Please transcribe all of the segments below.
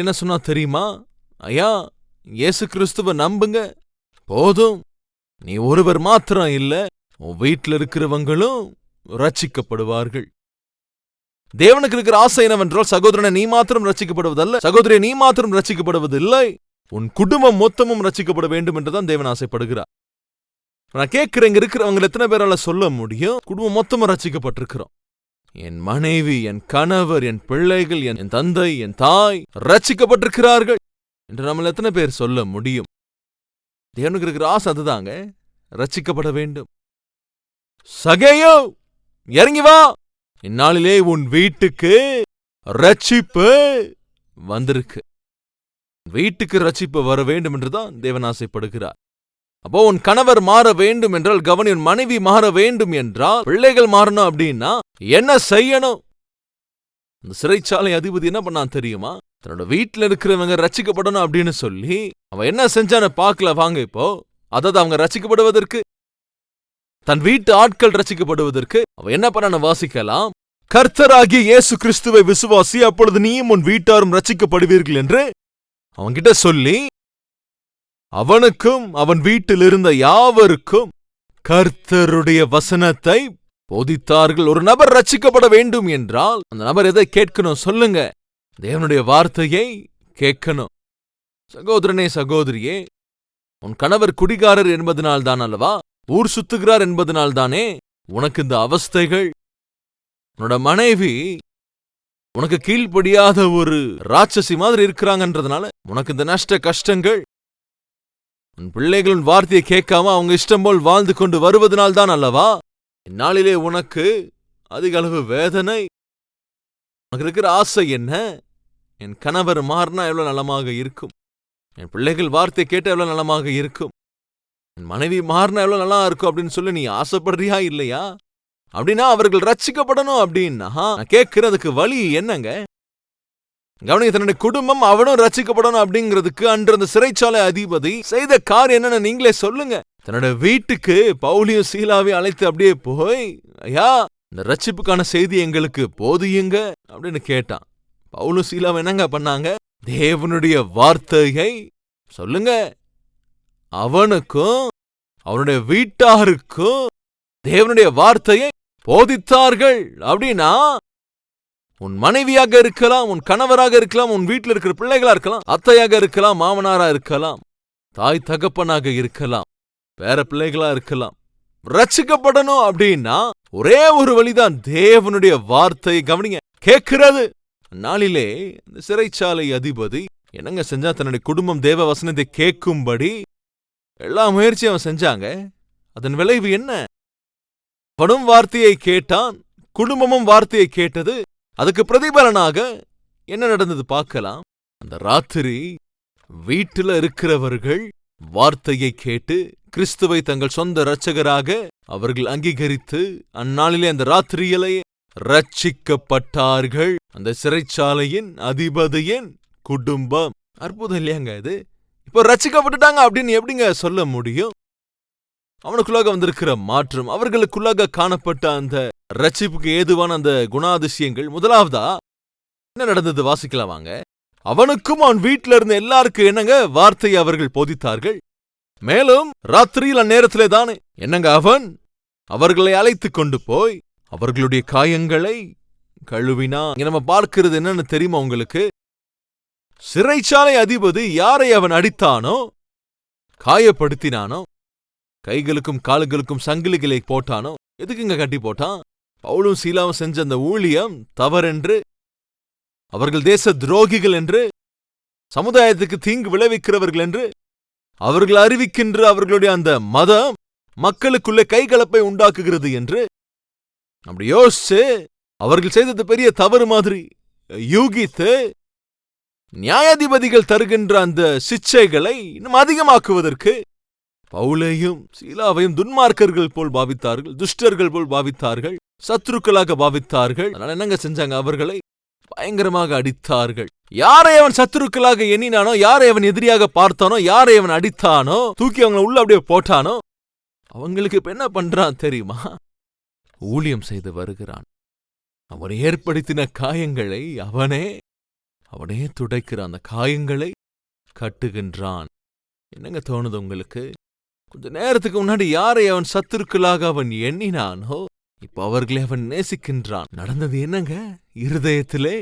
பவுல் என்ன சொன்னா தெரியுமா? ஐயா, இயேசு கிறிஸ்துவ நம்புங்க போதும். நீ ஒருவர் மாத்திரம் இல்ல, உன் வீட்டில் இருக்கிறவங்களும் ரட்சிக்கப்படுவார்கள். தேவனுக்கு இருக்கிற ஆசை என்னவென்றால், சகோதரனை நீ மாத்திரம் ரட்சிக்கப்படுவதல்ல, சகோதரியை நீ மாத்திரம் ரட்சிக்கப்படுவதில்லை, உன் குடும்பம் மொத்தமும் ரட்சிக்கப்பட வேண்டும் என்றுதான் தேவன் ஆசைப்படுகிறார். நான் கேட்கிறேன், இங்க இருக்கிறவங்க எத்தனை பேரால சொல்ல முடியும் குடும்பம் மொத்தமும் ரட்சிக்கப்பட்டிருக்கிறோம்? என் மனைவி, என் கணவர், என் பிள்ளைகள், என் தந்தை, என் தாய் ரட்சிக்கப்பட்டிருக்கிறார்கள் என்று நம்மள எத்தனை பேர் சொல்ல முடியும்? தேவனுக்கு இருக்கிற ஆசை அதுதாங்க, ரட்சிக்கப்பட வேண்டும். சகேயோ, இறங்கி வா, இந்நாளிலே உன் வீட்டுக்கு ரட்சிப்பு வந்திருக்கு. வீட்டுக்கு ரட்சிப்பு வர வேண்டும் என்றுதான் தேவன் ஆசைப்படுகிறார். அப்போ உன் கணவர் மாற வேண்டும் என்றால் கவனி, உன் மனைவி மாற வேண்டும் என்றால், பிள்ளைகள் மாறணும் அப்படின்னா என்ன செய்யணும்? இந்த சிறைச்சாலை அதிபதி என்ன பண்ணான் தெரியுமா? தன்னோட வீட்டுல இருக்கிறவங்க ரட்சிக்கப்படணும் அப்படின்னு சொல்லி அவன் என்ன செஞ்சான்னு பார்க்கல வாங்க இப்போ. அதாவது அவங்க ரட்சிக்கப்படுவதற்கு, தன் வீட்டு ஆட்கள் ரட்சிக்கப்படுவதற்கு அவன் என்ன பண்ணான்னு வாசிக்கலாம். கர்த்தராகிய இயேசு கிறிஸ்துவை விசுவாசி, அப்பொழுது நீயும் உன் வீட்டாரும் ரட்சிக்கப்படுவீர்கள் என்று அவன்கிட்ட சொல்லி, அவனுக்கும் அவன் வீட்டில் இருந்த யாவருக்கும் கர்த்தருடைய வசனத்தை போதித்தார்கள். ஒரு நபர் ரட்சிக்கப்பட வேண்டும் என்றால் அந்த நபர் எதை கேட்கணும் சொல்லுங்க? தேவனுடைய வார்த்தையை கேட்கணும். சகோதரனே, சகோதரியே, உன் கணவர் குடிகாரர் என்பதனால்தான் அல்லவா, ஊர் சுத்துகிறார் என்பதனால்தானே உனக்கு இந்த அவஸ்தைகள்? உன்னோட மனைவி உனக்கு கீழ்ப்படியாத ஒரு ராட்சசி மாதிரி இருக்கிறாங்கன்றதுனால உனக்கு இந்த நஷ்ட கஷ்டங்கள். உன் பிள்ளைகளின் வார்த்தையை கேட்காம அவங்க இஷ்டம் போல் வாழ்ந்து கொண்டு வருவதனால்தான் அல்லவா இந்நாளிலே உனக்கு அதிக அளவு வேதனை. உனக்கு இருக்கிற ஆசை என்ன? என் கணவர் மாறினா எவ்வளவு நலமாக இருக்கும், என் பிள்ளைகள் வார்த்தை கேட்ட எவ்வளவு நலமாக இருக்கும், என் மனைவி மாறினா எவ்வளவு நல்லா இருக்கும் அப்படின்னு சொல்லி நீ ஆசைப்படுறியா இல்லையா? அப்படின்னா அவர்கள் ரட்சிக்கப்படணும் அப்படின்னா நான் கேட்கறதுக்கு வழி என்னங்க? கவனிங்க, தன்னுடைய குடும்பம் அவனும் ரட்சிக்கப்படணும் அப்படிங்கிறதுக்கு அன்று அந்த சிறைச்சாலை அதிபதி செய்த காரியம் என்னன்னு நீங்களே சொல்லுங்க. தன்னோட வீட்டுக்கு பவுலியும் சீலாவையும் அழைத்து அப்படியே போய், ஐயா, இந்த ரட்சிப்புக்கான செய்தி எங்களுக்கு போதியுங்க அப்படின்னு கேட்டான். பவுலும் சீலாவை என்னங்க பண்ணாங்க? தேவனுடைய வார்த்தையை சொல்லுங்க, அவனுக்கும் அவனுடைய வீட்டாருக்கும் தேவனுடைய வார்த்தையை போதித்தார்கள். அப்படின்னா உன் மனைவியாக இருக்கலாம், உன் கணவராக இருக்கலாம், உன் வீட்டில் இருக்கிற பிள்ளைகளா இருக்கலாம், அத்தையாக இருக்கலாம், மாமனாரா இருக்கலாம், தாய் தகப்பனாக இருக்கலாம், வேற பிள்ளைகளா இருக்கலாம். ரட்சிக்கப்படணும் அப்படின்னா ஒரே ஒரு வழிதான், தேவனுடைய வார்த்தையை கவனிங்க கேட்கிறது. நாளிலே இந்த சிறைச்சாலை அதிபதி என்னங்க செஞ்சா? தன்னுடைய குடும்பம் தேவ வசனத்தை கேட்கும்படி எல்லா முயற்சியும் அவன் செஞ்சாங்க. அதன் விளைவு என்ன? அவனும் வார்த்தையை கேட்டான், குடும்பமும் வார்த்தையை கேட்டது. அதுக்கு பிரதிபலனாக என்ன நடந்தது பார்க்கலாம். அந்த ராத்திரி வீட்டில் இருக்கிறவர்கள் வார்த்தையை கேட்டு கிறிஸ்துவை தங்கள் சொந்த இரட்சகராக அவர்கள் அங்கீகரித்து அந்நாளிலே அந்த ராத்திரியிலே ரட்சிக்கப்பட்டார்கள். அந்த சிறைச்சாலையின் அதிபதியின் குடும்பம். அற்புதம் இல்லையாங்க இது? இப்போ ரட்சிக்கப்பட்டுட்டாங்க அப்படின்னு எப்படிங்க சொல்ல முடியும்? அவனுக்குள்ளாக வந்திருக்கிற மாற்றம், அவர்களுக்குள்ளாக காணப்பட்ட அந்த ரட்சிப்புக்கு ஏதுவான அந்த குணாதிசயங்கள். முதலாவதா என்ன நடந்தது வாசிக்கலாம் வாங்க. அவனுக்கும் அவன் வீட்டில இருந்த எல்லாருக்கும் என்னங்க வார்த்தையை அவர்கள் போதித்தார்கள். மேலும் ராத்திரியில் அந்நேரத்திலே தானே என்னங்க அவன் அவர்களை அழைத்து கொண்டு போய் அவர்களுடைய காயங்களை கழுவினா. இங்க நம்ம பார்க்கிறது என்னன்னு தெரியுமா உங்களுக்கு? சிறைச்சாலை அதிபதி யாரை அவன் அடித்தானோ, காயப்படுத்தினானோ, கைகளுக்கும் கால்களுக்கும் சங்கிலிகளை போட்டானோ, எதுக்குங்க கட்டி போட்டான்? பவுலும் சீலாவும் செஞ்ச அந்த ஊழியம் தவறென்று, அவர்கள் தேச துரோகிகள் என்று, சமுதாயத்துக்கு தீங்கு விளைவிக்கிறவர்கள் என்று அவர்கள் அறிவிக்கின்ற அவர்களுடைய அந்த மதம் மக்களுக்குள்ளே கைகலப்பை உண்டாக்குகிறது என்று அப்படி யோசிச்சு அவர்கள் செய்தது பெரிய தவறு மாதிரி யூகித்து நியாயாதிபதிகள் தருகின்ற அந்த சிச்சைகளை இன்னும் அதிகமாக்குவதற்கு பவுலையும் சீலாவையும் துன்மார்க்கர்கள் போல் பாவித்தார்கள், துஷ்டர்கள் போல் பாவித்தார்கள், சத்துருக்களாக பாவித்தார்கள். அதனால என்னங்க செஞ்சாங்க? அவர்களை பயங்கரமாக அடித்தார்கள். யாரை அவன் சத்துருக்களாக எண்ணினானோ, யாரை அவன் எதிரியாக பார்த்தானோ, யாரை அவன் அடித்தானோ, தூக்கி அவங்களை உள்ள அப்படியே போட்டானோ, அவங்களுக்கு இப்ப என்ன பண்றான் தெரியுமா? ஊழியம் செய்து வருகிறான். அவன் ஏற்படுத்தின காயங்களை அவனே அவனே துடைக்கிற அந்த காயங்களை கட்டுகின்றான். என்னங்க தோணுது உங்களுக்கு? கொஞ்ச நேரத்துக்கு முன்னாடி யாரை அவன் சத்துருக்களாக அவன் எண்ணினானோ, இப்ப அவர்களை அவன் நேசிக்கின்றான். நடந்தது என்னங்க? இருதயத்திலே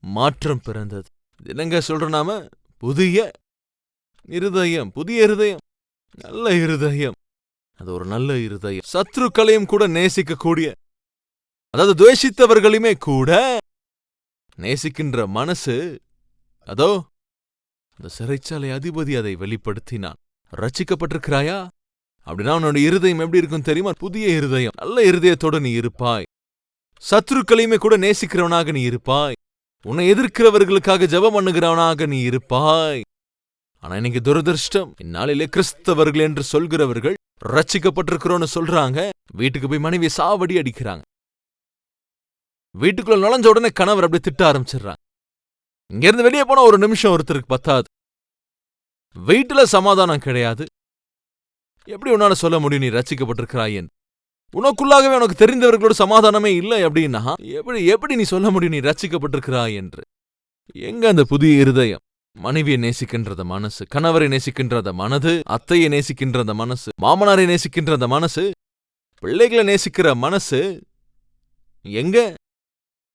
மாற்றம் பிறந்தது. என்னங்க சொல்றோம் நாம? புதிய இருதயம், புதிய இருதயம், நல்ல இருதயம். அது ஒரு நல்ல இருதயம். சத்துருக்களையும் கூட நேசிக்கக்கூடிய, அதாவது துவேஷித்தவர்களையுமே கூட நேசிக்கின்ற மனசு. அதோ அந்த சிறைச்சாலை அதிபதி அதை வெளிப்படுத்தினான். ரட்சிக்கப்பட்டிருக்கிறாயா? அப்படின்னா உன்னோட இருதயம் எப்படி இருக்கும் தெரியுமா? புதிய இருதயம், நல்ல இருதயத்தோட நீ இருப்பாய். சத்துருக்களையுமே கூட நேசிக்கிறவனாக நீ இருப்பாய். உன்னை எதிர்க்கிறவர்களுக்காக ஜெபம் பண்ணுகிறவனாக நீ இருப்பாய். ஆனா இன்னைக்கு துரதிருஷ்டம், இந்நாளிலே கிறிஸ்தவர்கள் என்று சொல்கிறவர்கள் ரட்சிக்கப்பட்டிருக்கிறோன்னு சொல்றாங்க. வீட்டுக்கு போய் மனைவியை சாவடி அடிக்கிறாங்க. வீட்டுக்குள்ள நுழைஞ்ச உடனே கணவர் அப்படி திட்ட ஆரம்பிச்சிடுறாங்க. இங்க இருந்து வெளியே போனா ஒரு நிமிஷம் ஒருத்தருக்கு பத்தாது. வீட்டுல சமாதானம் கிடையாது. எப்படி உன்னால சொல்ல முடியும் நீ ரட்சிக்கப்பட்டிருக்கிறாய் என்று? உனக்குள்ளாகவே உனக்கு தெரிந்தவர்களோட சமாதானமே இல்லை அப்படின்னா எப்படி நீ சொல்ல முடியும் நீ ரட்சிக்கப்பட்டிருக்கிறாய் என்று? எங்க அந்த புதிய இருதயம்? மனைவியை நேசிக்கின்றத மனசு, கணவரை நேசிக்கின்றத மனது, அத்தையை நேசிக்கின்றத மனசு, மாமனாரை நேசிக்கின்றத மனசு, பிள்ளைகளை நேசிக்கிற மனசு எங்க?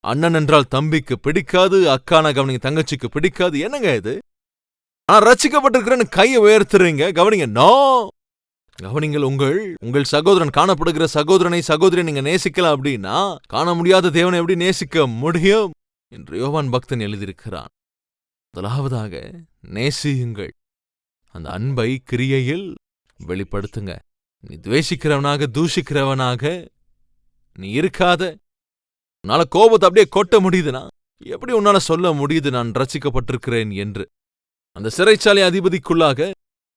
அண்ணன் என்றால் தம்பிக்கு பிடிக்காது, அக்கான கவனிங்க தங்கச்சிக்கு பிடிக்காது. என்னங்க இது? ஆனா ரட்சிக்கப்பட்டிருக்கிறேன்னு கையை உயர்த்துறீங்க. கவனிங்க, நோ. கவனிங்கள், உங்கள் சகோதரன், காணப்படுகிற சகோதரனை சகோதரி நீங்க நேசிக்கலாம் அப்படின்னா, காண முடியாத தேவனை எப்படி நேசிக்க முடியும் என்று யோவான் பக்தன் எழுதியிருக்கிறான். முதலாவதாக நேசியுங்கள். அந்த அன்பை கிரியையில் வெளிப்படுத்துங்க. நீ துவேஷிக்கிறவனாக, தூஷிக்கிறவனாக நீ இருக்காத. உன்னால கோபத்தை அப்படியே கொட்ட முடியுதுன்னா எப்படி உன்னால சொல்ல முடியுது நான் ரட்சிக்கப்பட்டிருக்கிறேன் என்று? அந்த சிறைச்சாலை அதிபதிக்குள்ளாக,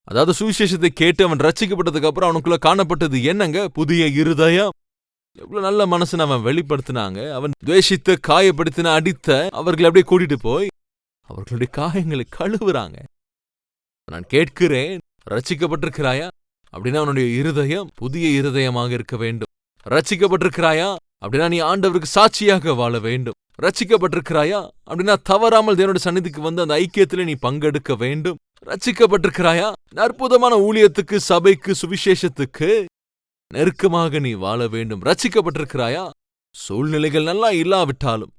அதாவது சுவிசேஷத்தை கேட்டு அவன் ரட்சிக்கப்பட்டதுக்கு அப்புறம் அவனுக்குள்ள காணப்பட்டது என்னங்க? புதிய இருதயம். எவ்வளவு நல்ல மனசுன்னு அவன் வெளிப்படுத்தினாங்க. அவன் துவேஷித்த, காயப்படுத்தின, அடித்த அவர்களை அப்படியே கூட்டிட்டு போய் அவர்களுடைய காயங்களை கழுவுறாங்க. நான் கேட்கிறேன், ரட்சிக்கப்பட்டிருக்கிறாயா? அப்படின்னா அவனுடைய இருதயம் புதிய இருதயமாக இருக்க வேண்டும். ரட்சிக்கப்பட்டிருக்கிறாயா? அப்படின்னா நீ ஆண்டவருக்கு சாட்சியாக வாழ வேண்டும். ரட்சிக்கப்பட்டிருக்கிறாயா? அப்படின்னா தவறாமல் தேவனுடைய சந்நிதிக்கு வந்து அந்த ஐக்கியத்திலே நீ பங்கெடுக்க வேண்டும். ரட்சிக்கப்பட்டிருக்கிறாயா? அற்புதமான ஊழியத்துக்கு, சபைக்கு, சுவிசேஷத்துக்கு நெருக்கமாக நீ வாழ வேண்டும். ரட்சிக்கப்பட்டிருக்கிறாயா? சூழ்நிலைகள் நல்லா இல்லாவிட்டாலும்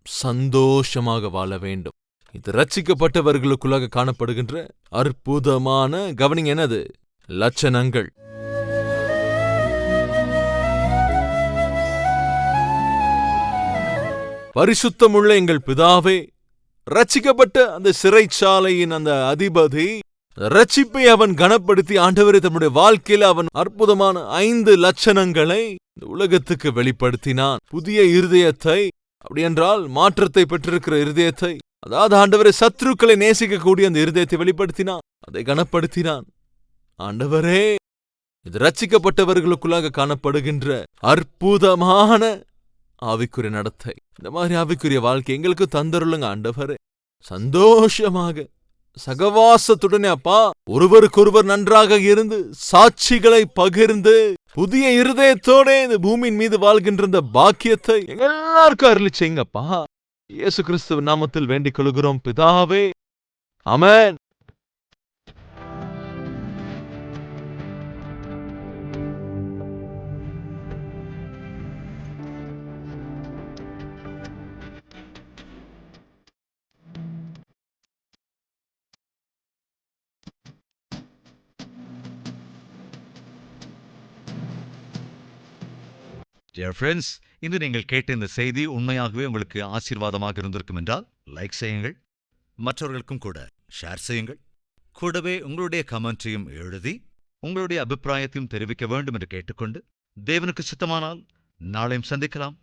சந்தோஷமாக வாழ வேண்டும். இது ரட்சிக்கப்பட்டவர்களுக்குள்ளாக காணப்படுகின்ற அற்புதமான, கவனிங்க, என்னது? லட்சணங்கள். பரிசுத்தமுள்ள எங்கள் பிதாவே, ரட்சிக்கப்பட்ட அந்த சிறைச்சாலையின் அந்த அதிபதி ரட்சிப்பை அவன் கனப்படுத்தி, ஆண்டவரை தன்னுடைய வாழ்க்கையில அவன் அற்புதமான 5 லட்சணங்களை இந்த உலகத்துக்கு வெளிப்படுத்தினான். புதிய இருதயத்தை, அப்படி என்றால் மாற்றத்தை பெற்றிருக்கிற இருதயத்தை, அதாவது ஆண்டவரை சத்ருக்களை நேசிக்கக்கூடிய அந்த இருதயத்தை வெளிப்படுத்தினான், அதை கனப்படுத்தினான். ஆண்டவரே, இது ரட்சிக்கப்பட்டவர்களுக்குள்ளாக காணப்படுகின்ற அற்புதமான ஆவிக்குரிய நடத்தை. இந்த மாதிரி ஆவிக்குரிய வாழ்க்கை எங்களுக்கு தந்தருளுங்க ஆண்டவரே. சந்தோஷமாக சகவாசத்துடனே அப்பா ஒருவருக்கொருவர் நன்றாக இருந்து சாட்சிகளை பகிர்ந்து புதிய இருதயத்தோட இந்த பூமியின் மீது வாழ்கின்ற இந்த பாக்கியத்தை எல்லாருக்கும் அருளி செய்யுங்கப்பா. இயேசு கிறிஸ்துவின் நாமத்தில் வேண்டிக் கொள்கிறோம் பிதாவே, ஆமென். Dear friends, இன்று நீங்கள் கேட்ட இந்த செய்தி உண்மையாகவே உங்களுக்கு ஆசீர்வாதமாக இருந்திருக்கும் என்றால் லைக் செய்யுங்கள், மற்றவர்களுக்கும் கூட ஷேர் செய்யுங்கள். கூடவே உங்களுடைய கமெண்ட்டையும் எழுதி உங்களுடைய அபிப்பிராயத்தையும் தெரிவிக்க வேண்டும் என்று கேட்டுக்கொண்டு, தேவனுக்கு சித்தமானால் நாளையும் சந்திக்கலாம்.